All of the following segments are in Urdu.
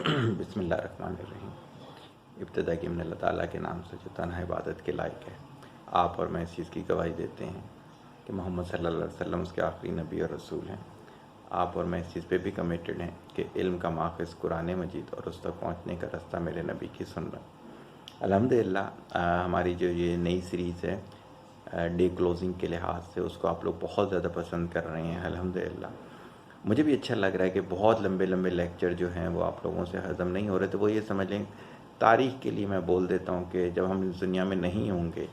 بسم اللہ الرحمن الرحیم۔ ابتدا کی من اللہ تعالیٰ کے نام سے جو تنہا عبادت کے لائق ہے۔ آپ اور میں اس چیز کی گواہی دیتے ہیں کہ محمد صلی اللہ علیہ وسلم اس کے آخری نبی اور رسول ہیں۔ آپ اور میں اس چیز پہ بھی کمیٹڈ ہیں کہ علم کا ماخذ قرآن مجید اور اس تک پہنچنے کا رستہ میرے نبی کی سنت۔ الحمدللہ ہماری جو یہ نئی سیریز ہے ڈے کلوزنگ کے لحاظ سے، اس کو آپ لوگ بہت زیادہ پسند کر رہے ہیں الحمدللہ۔ مجھے بھی اچھا لگ رہا ہے کہ بہت لمبے لمبے لیکچر جو ہیں وہ آپ لوگوں سے ہضم نہیں ہو رہے تھے۔ وہ یہ سمجھ لیں، تاریخ کے لیے میں بول دیتا ہوں کہ جب ہم اس دنیا میں نہیں ہوں گے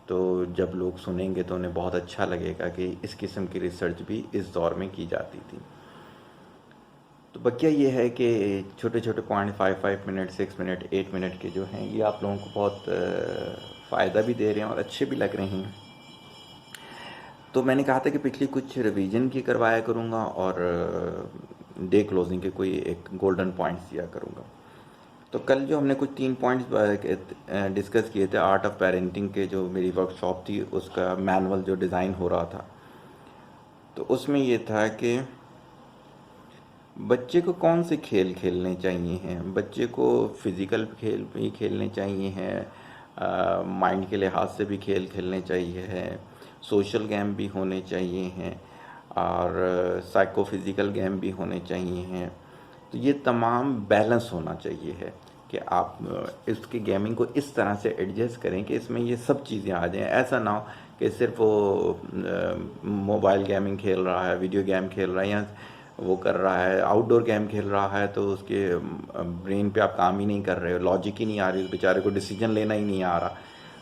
تو جب لوگ سنیں گے تو انہیں بہت اچھا لگے گا کہ اس قسم کی ریسرچ بھی اس دور میں کی جاتی تھی۔ تو بقیہ یہ ہے کہ چھوٹے چھوٹے پوائنٹ 5 منٹ 6 منٹ 8 منٹ کے جو ہیں یہ آپ لوگوں کو بہت فائدہ بھی دے رہے ہیں اور اچھے بھی لگ رہے ہیں۔ تو میں نے کہا تھا کہ پچھلی کچھ ریویژن کی کروایا کروں گا اور ڈے کلوزنگ کے کوئی ایک گولڈن پوائنٹس دیا کروں گا۔ تو کل جو ہم نے کچھ 3 پوائنٹس ڈسکس کیے تھے آرٹ آف پیرنٹنگ کے، جو میری ورک شاپ تھی اس کا مینول جو ڈیزائن ہو رہا تھا، تو اس میں یہ تھا کہ بچے کو کون سے کھیل کھیلنے چاہیے ہیں۔ بچے کو فزیکل کھیل بھی کھیلنے چاہیے ہیں، مائنڈ کے لحاظ سے بھی کھیل کھیلنے چاہیے ہے، سوشل گیم بھی ہونے چاہیے ہیں اور سائیکو فزیکل گیم بھی ہونے چاہیے ہیں۔ تو یہ تمام بیلنس ہونا چاہیے ہے کہ آپ اس کی گیمنگ کو اس طرح سے ایڈجسٹ کریں کہ اس میں یہ سب چیزیں آ جائیں۔ ایسا نہ ہو کہ صرف وہ موبائل گیمنگ کھیل رہا ہے، ویڈیو گیم کھیل رہا ہے یا وہ کر رہا ہے، آؤٹ ڈور گیم کھیل رہا ہے تو اس کے برین پہ آپ کام ہی نہیں کر رہے ہو، لاجک ہی نہیں آ رہی، اس بیچارے کو ڈیسیجن لینا ہی نہیں آ رہا۔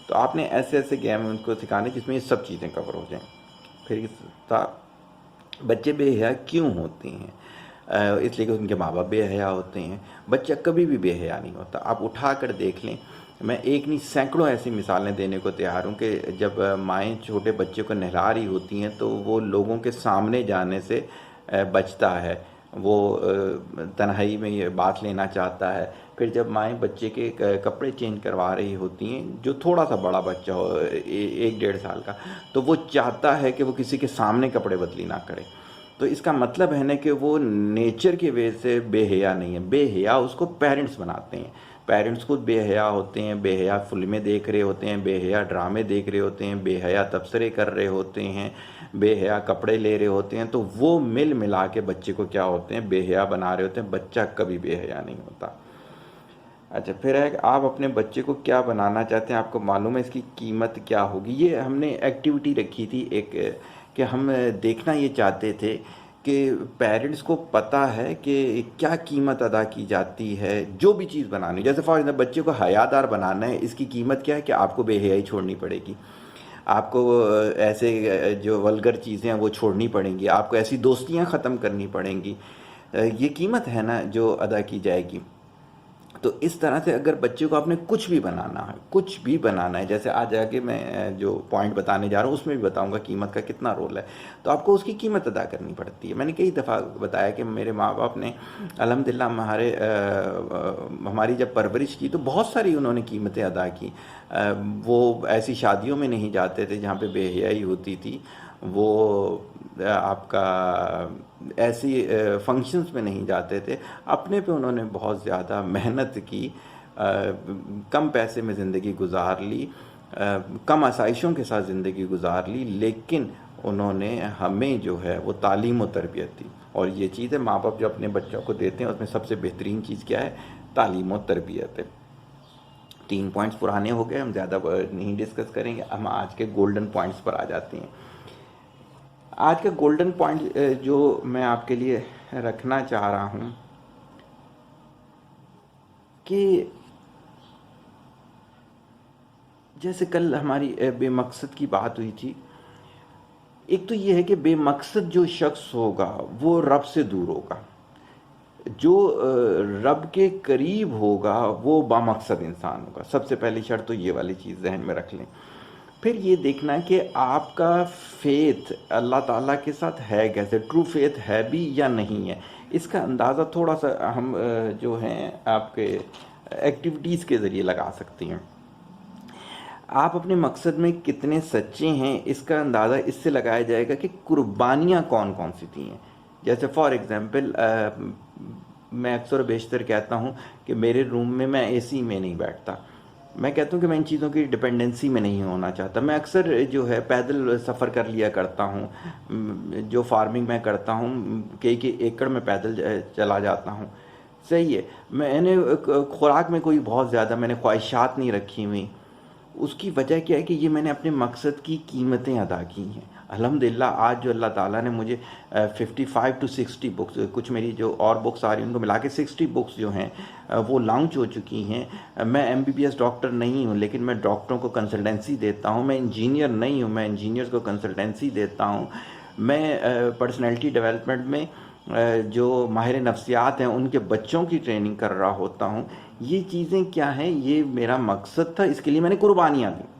تو آپ نے ایسے ایسے گیم ان کو سکھانے جس میں یہ سب چیزیں کور ہو جائیں۔ پھر بچے بے حیا کیوں ہوتے ہیں؟ اس لیے کہ ان کے ماں باپ بے حیا ہوتے ہیں۔ بچہ کبھی بھی بے حیا نہیں ہوتا۔ آپ اٹھا کر دیکھ لیں، میں ایک نہیں سینکڑوں ایسی مثالیں دینے کو تیار ہوں کہ جب مائیں چھوٹے بچے کو نہلا رہی ہوتی ہیں تو وہ لوگوں کے سامنے جانے سے بچتا ہے، وہ تنہائی میں یہ بات لینا چاہتا ہے۔ پھر جب مائیں بچے کے کپڑے چینج کروا رہی ہوتی ہیں، جو تھوڑا سا بڑا بچہ ہو 1-1.5 سال کا، تو وہ چاہتا ہے کہ وہ کسی کے سامنے کپڑے بدلی نہ کرے۔ تو اس کا مطلب ہے نا کہ وہ نیچر کی وجہ سے بے حیا نہیں ہے۔ بے حیا اس کو پیرنٹس بناتے ہیں۔ پیرنٹس خود بے حیا ہوتے ہیں، بے حیا فلمیں دیکھ رہے ہوتے ہیں، بے حیا ڈرامے دیکھ رہے ہوتے ہیں، بے حیا تبصرے کر رہے ہوتے ہیں، بے حیا کپڑے لے رہے ہوتے ہیں، تو وہ مل ملا کے بچے کو کیا ہوتے ہیں، بے حیا بنا رہے ہوتے ہیں۔ بچہ کبھی بے حیا نہیں ہوتا۔ اچھا، پھر ہے کہ آپ اپنے بچے کو کیا بنانا چاہتے ہیں، آپ کو معلوم ہے اس کی قیمت کیا ہوگی۔ یہ ہم نے ایکٹیویٹی رکھی تھی ایک کہ ہم دیکھنا یہ چاہتے تھے کہ پیرنٹس کو پتہ ہے کہ کیا قیمت ادا کی جاتی ہے جو بھی چیز بنانی۔ جیسے فار ایگزامپل بچے کو حیادار بنانا ہے، اس کی قیمت کیا ہے کہ آپ کو بے حیائی چھوڑنی پڑے گی، آپ کو ایسے جو ولگر چیزیں ہیں وہ چھوڑنی پڑیں گی، آپ کو ایسی دوستیاں ختم کرنی پڑیں گی۔ یہ قیمت ہے نا جو ادا کی جائے گی۔ تو اس طرح سے اگر بچے کو آپ نے کچھ بھی بنانا ہے، جیسے آج آگے میں جو پوائنٹ بتانے جا رہا ہوں اس میں بھی بتاؤں گا قیمت کا کتنا رول ہے، تو آپ کو اس کی قیمت ادا کرنی پڑتی ہے۔ میں نے کئی دفعہ بتایا کہ میرے ماں باپ نے الحمدللہ ہماری جب پرورش کی تو بہت ساری انہوں نے قیمتیں ادا کی۔ وہ ایسی شادیوں میں نہیں جاتے تھے جہاں پہ بے حیائی ہوتی تھی، وہ آپ کا ایسی فنکشنز میں نہیں جاتے تھے، اپنے پہ انہوں نے بہت زیادہ محنت کی، کم پیسے میں زندگی گزار لی، کم آسائشوں کے ساتھ زندگی گزار لی، لیکن انہوں نے ہمیں جو ہے وہ تعلیم و تربیت دی۔ اور یہ چیز ہے ماں باپ جو اپنے بچوں کو دیتے ہیں اس میں سب سے بہترین چیز کیا ہے؟ تعلیم و تربیت ہے۔ 3 پوائنٹس پرانے ہو گئے، ہم زیادہ نہیں ڈسکس کریں گے، ہم آج کے گولڈن پوائنٹس پر آ جاتے ہیں۔ آج کا گولڈن پوائنٹ جو میں آپ کے لیے رکھنا چاہ رہا ہوں کہ جیسے کل ہماری بے مقصد کی بات ہوئی تھی، ایک تو یہ ہے کہ بے مقصد جو شخص ہوگا وہ رب سے دور ہوگا، جو رب کے قریب ہوگا وہ بامقصد انسان ہوگا۔ سب سے پہلی شرط تو یہ والی چیز ذہن میں رکھ لیں۔ پھر یہ دیکھنا کہ آپ کا فیتھ اللہ تعالیٰ کے ساتھ ہے کیسے، ٹرو فیتھ ہے بھی یا نہیں ہے۔ اس کا اندازہ تھوڑا سا ہم جو ہیں آپ کے ایکٹیویٹیز کے ذریعے لگا سکتے ہیں۔ آپ اپنے مقصد میں کتنے سچے ہیں اس کا اندازہ اس سے لگایا جائے گا کہ قربانیاں کون کون سی تھی ہیں۔ جیسے فار ایگزامپل میں اکثر و بیشتر کہتا ہوں کہ میرے روم میں میں اے سی میں نہیں بیٹھتا. میں کہتا ہوں کہ میں ان چیزوں کی ڈپینڈنسی میں نہیں ہونا چاہتا. میں اکثر جو ہے پیدل سفر کر لیا کرتا ہوں. جو فارمنگ میں کرتا ہوں کئی ایکڑ میں پیدل چلا جاتا ہوں. صحیح ہے. میں نے خوراک میں کوئی بہت زیادہ میں نے خواہشات نہیں رکھی ہوئی. اس کی وجہ کیا ہے کہ یہ میں نے اپنے مقصد کی قیمتیں ادا کی ہیں. الحمدللہ آج جو اللہ تعالیٰ نے مجھے 55 to 60 بکس، کچھ میری جو اور بکس آ رہی ہیں ان کو ملا کے 60 بکس جو ہیں وہ لانچ ہو چکی ہیں. میں MBBS ڈاکٹر نہیں ہوں لیکن میں ڈاکٹروں کو کنسلٹنسی دیتا ہوں. میں انجینئر نہیں ہوں، میں انجینئرز کو کنسلٹنسی دیتا ہوں. میں پرسنالٹی ڈیولپمنٹ میں جو ماہر نفسیات ہیں ان کے بچوں کی ٹریننگ کر رہا ہوتا ہوں. یہ چیزیں کیا ہیں، یہ میرا مقصد تھا، اس کے لیے میں نے قربانیاں دیں.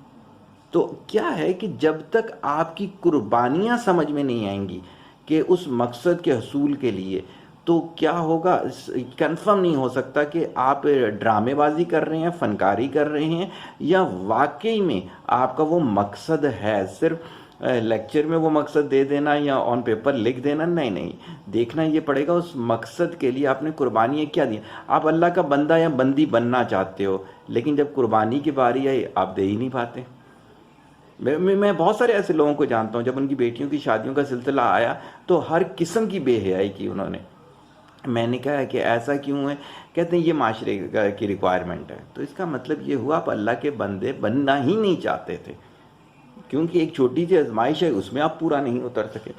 تو کیا ہے کہ جب تک آپ کی قربانیاں سمجھ میں نہیں آئیں گی کہ اس مقصد کے حصول کے لیے، تو کیا ہوگا کنفرم نہیں ہو سکتا کہ آپ ڈرامے بازی کر رہے ہیں، فنکاری کر رہے ہیں، یا واقعی میں آپ کا وہ مقصد ہے. صرف لیکچر میں وہ مقصد دے دینا یا آن پیپر لکھ دینا نہیں. دیکھنا یہ پڑے گا اس مقصد کے لیے آپ نے قربانیاں کیا دی. آپ اللہ کا بندہ یا بندی بننا چاہتے ہو لیکن جب قربانی کی باری آئی آپ دے ہی نہیں پاتے. میں بہت سارے ایسے لوگوں کو جانتا ہوں جب ان کی بیٹیوں کی شادیوں کا سلسلہ آیا تو ہر قسم کی بے حیائی کی انہوں نے. میں نے کہا کہ ایسا کیوں ہے؟ کہتے ہیں یہ معاشرے کی ریکوائرمنٹ ہے. تو اس کا مطلب یہ ہوا آپ اللہ کے بندے بننا ہی نہیں چاہتے تھے، کیونکہ ایک چھوٹی سی آزمائش ہے اس میں آپ پورا نہیں اتر سکے.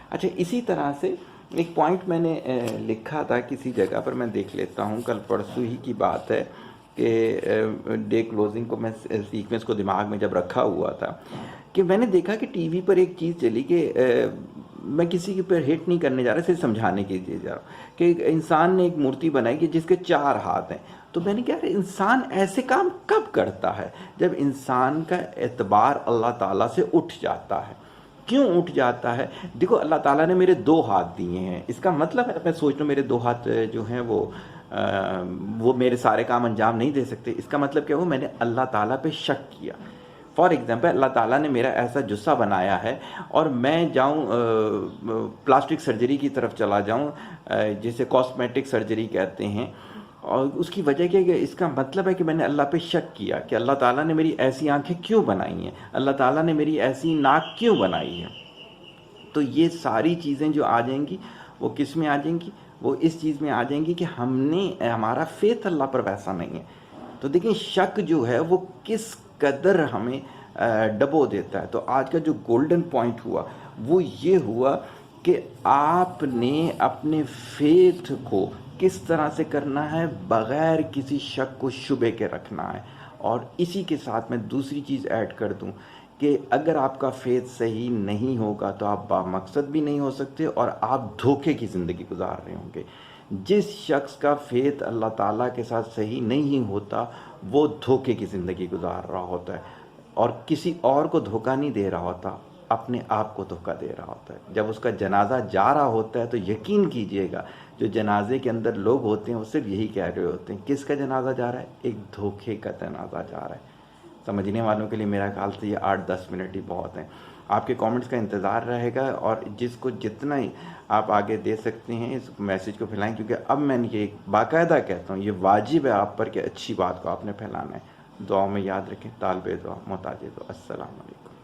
اچھا، اسی طرح سے ایک پوائنٹ میں نے لکھا تھا کسی جگہ پر، میں دیکھ لیتا ہوں، کل پرسوں ہی کی بات ہے کہ ڈے کلوزنگ کو میں سیکوینس کو دماغ میں جب رکھا ہوا تھا کہ میں نے دیکھا کہ ٹی وی پر ایک چیز چلی کہ میں کسی کے پر ہٹ نہیں کرنے جا رہا، صرف سمجھانے کے لیے جا رہا کہ انسان نے ایک مورتی بنائی کہ جس کے 4 ہاتھ ہیں. تو میں نے کہا انسان ایسے کام کب کرتا ہے؟ جب انسان کا اعتبار اللہ تعالیٰ سے اٹھ جاتا ہے. کیوں اٹھ جاتا ہے؟ دیکھو اللہ تعالیٰ نے میرے 2 ہاتھ دیے ہیں، اس کا مطلب ہے میں سوچ رہا ہوں میرے 2 ہاتھ جو ہیں وہ میرے سارے کام انجام نہیں دے سکتے. اس کا مطلب کیا ہوا؟ میں نے اللہ تعالیٰ پہ شک کیا. فار ایگزامپل اللہ تعالیٰ نے میرا ایسا جسہ بنایا ہے اور میں جاؤں پلاسٹک سرجری کی طرف چلا جاؤں جسے کاسمیٹک سرجری کہتے ہیں، اور اس کی وجہ کیا ہے کہ اس کا مطلب ہے کہ میں نے اللہ پہ شک کیا کہ اللہ تعالیٰ نے میری ایسی آنکھیں کیوں بنائی ہیں، اللہ تعالیٰ نے میری ایسی ناک کیوں بنائی ہے. تو یہ ساری چیزیں جو آ جائیں گی وہ کس میں آ جائیں گی؟ وہ اس چیز میں آ جائیں گی کہ ہمارا فیتھ اللہ پر ویسا نہیں ہے. تو دیکھیں شک جو ہے وہ کس قدر ہمیں ڈبو دیتا ہے. تو آج کا جو گولڈن پوائنٹ ہوا وہ یہ ہوا کہ آپ نے اپنے فیتھ کو کس طرح سے کرنا ہے، بغیر کسی شک کو شبے کے رکھنا ہے. اور اسی کے ساتھ میں دوسری چیز ایڈ کر دوں کہ اگر آپ کا فیتھ صحیح نہیں ہوگا تو آپ بامقصد بھی نہیں ہو سکتے اور آپ دھوکے کی زندگی گزار رہے ہوں گے. جس شخص کا فیتھ اللہ تعالیٰ کے ساتھ صحیح نہیں ہوتا وہ دھوکے کی زندگی گزار رہا ہوتا ہے اور کسی اور کو دھوکہ نہیں دے رہا ہوتا، اپنے آپ کو دھوکہ دے رہا ہوتا ہے. جب اس کا جنازہ جا رہا ہوتا ہے تو یقین کیجئے گا جو جنازے کے اندر لوگ ہوتے ہیں وہ صرف یہی کہہ رہے ہوتے ہیں کس کا جنازہ جا رہا ہے؟ ایک دھوکے کا جنازہ جا رہا ہے. سمجھنے والوں کے لیے میرا خیال سے یہ 8-10 منٹ ہی بہت ہیں. آپ کے کامنٹس کا انتظار رہے گا اور جس کو جتنا ہی آپ آگے دے سکتے ہیں اس میسیج کو پھیلائیں، کیونکہ اب میں یہ باقاعدہ کہتا ہوں یہ واجب ہے آپ پر کہ اچھی بات کو آپ نے پھیلانا ہے. دعاؤں میں یاد رکھیں. طالب دعا محتاج دعا. السلام علیکم.